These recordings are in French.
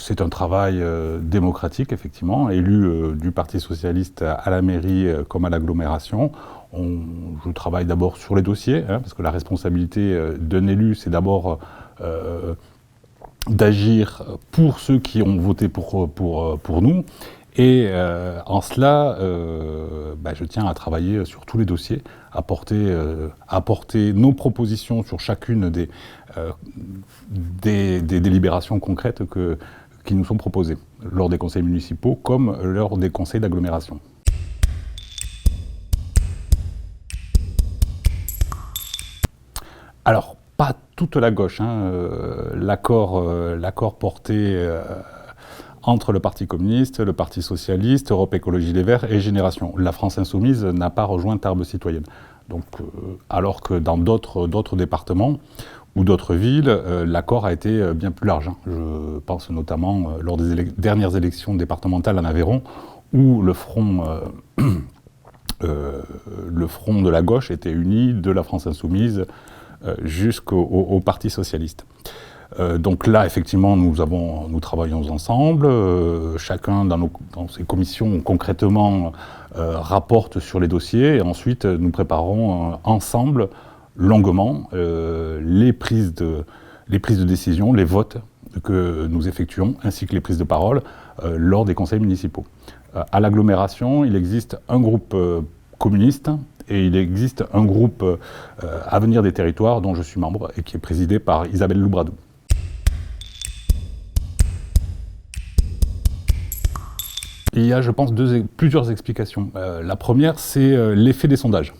c'est un travail démocratique, effectivement, élu du Parti socialiste à la mairie comme à l'agglomération. Je travaille d'abord sur les dossiers, parce que la responsabilité d'un élu, c'est d'abord d'agir pour ceux qui ont voté pour nous. Et en cela, je tiens à travailler sur tous les dossiers, apporter nos propositions sur chacune des délibérations concrètes qui nous sont proposées, lors des conseils municipaux comme lors des conseils d'agglomération. Alors, pas toute la gauche, l'accord porté entre le Parti communiste, le Parti socialiste, Europe Écologie Les Verts et Génération. La France insoumise n'a pas rejoint Tarbes Citoyenne. Donc, alors que dans d'autres départements ou d'autres villes, l'accord a été bien plus large. Je pense notamment lors des dernières élections départementales en Aveyron, où le front de la gauche était uni de la France insoumise jusqu'au Parti socialiste. Donc là, effectivement, nous travaillons ensemble. Chacun dans ses commissions, concrètement, rapporte sur les dossiers. Et ensuite, nous préparons ensemble, longuement, les prises de décision, les votes que nous effectuons, ainsi que les prises de parole lors des conseils municipaux. À l'agglomération, il existe un groupe communiste et il existe un groupe Avenir des territoires dont je suis membre et qui est présidé par Isabelle Loubradou. Il y a, je pense, plusieurs explications. La première, c'est l'effet des sondages.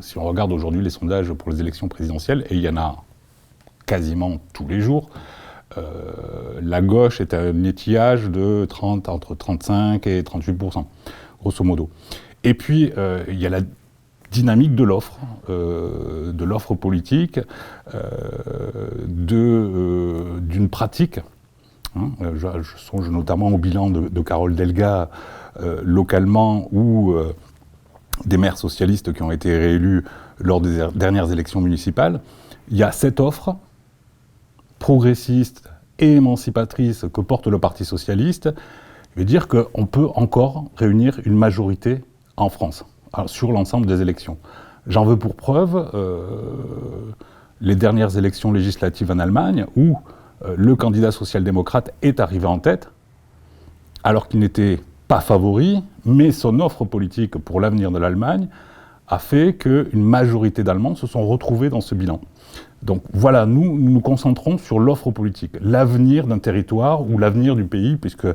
Si on regarde aujourd'hui les sondages pour les élections présidentielles, et il y en a quasiment tous les jours, la gauche est à un étiage de entre 35 et 38%, grosso modo. Et puis, il y a la dynamique de l'offre politique, d'une pratique. Je songe notamment au bilan de Carole Delga localement, ou des maires socialistes qui ont été réélus lors des dernières élections municipales. Il y a cette offre progressiste et émancipatrice que porte le Parti socialiste, veut dire qu'on peut encore réunir une majorité en France, sur l'ensemble des élections. J'en veux pour preuve les dernières élections législatives en Allemagne, où le candidat social-démocrate est arrivé en tête, alors qu'il n'était pas favori, mais son offre politique pour l'avenir de l'Allemagne a fait qu'une majorité d'Allemands se sont retrouvés dans ce bilan. Donc voilà, nous nous concentrons sur l'offre politique, l'avenir d'un territoire ou l'avenir du pays, puisque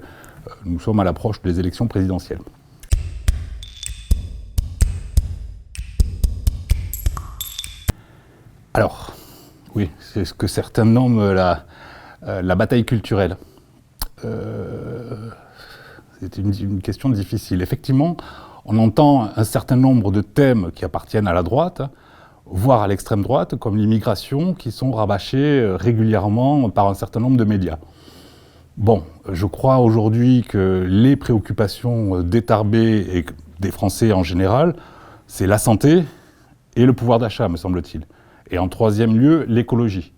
nous sommes à l'approche des élections présidentielles. Alors, oui, c'est ce que certains nomment la bataille culturelle. C'est une question difficile. Effectivement, on entend un certain nombre de thèmes qui appartiennent à la droite, voire à l'extrême droite, comme l'immigration, qui sont rabâchés régulièrement par un certain nombre de médias. Bon, je crois aujourd'hui que les préoccupations des Tarbais et des Français en général, c'est la santé et le pouvoir d'achat, me semble-t-il. Et en troisième lieu, l'écologie.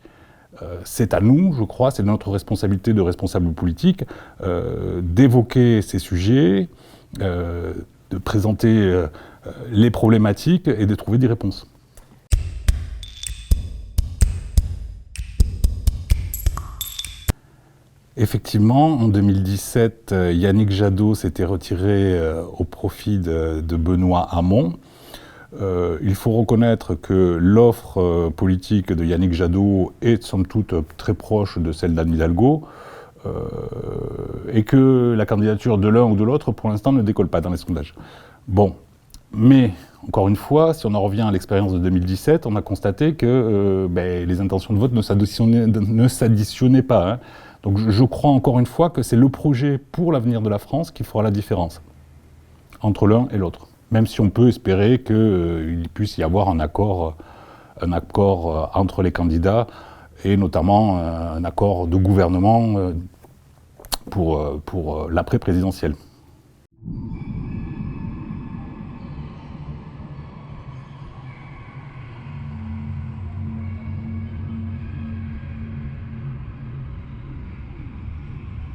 C'est à nous, je crois, c'est notre responsabilité de responsables politiques, d'évoquer ces sujets, de présenter les problématiques et de trouver des réponses. Effectivement, en 2017, Yannick Jadot s'était retiré au profit de Benoît Hamon. Il faut reconnaître que l'offre politique de Yannick Jadot est somme toute très proche de celle d'Anne Hidalgo, et que la candidature de l'un ou de l'autre, pour l'instant, ne décolle pas dans les sondages. Bon, mais encore une fois, si on en revient à l'expérience de 2017, on a constaté que les intentions de vote ne s'additionnaient pas. Donc je crois encore une fois que c'est le projet pour l'avenir de la France qui fera la différence entre l'un et l'autre. Même si on peut espérer qu'il puisse y avoir un accord entre les candidats, et notamment un accord de gouvernement pour l'après-présidentiel.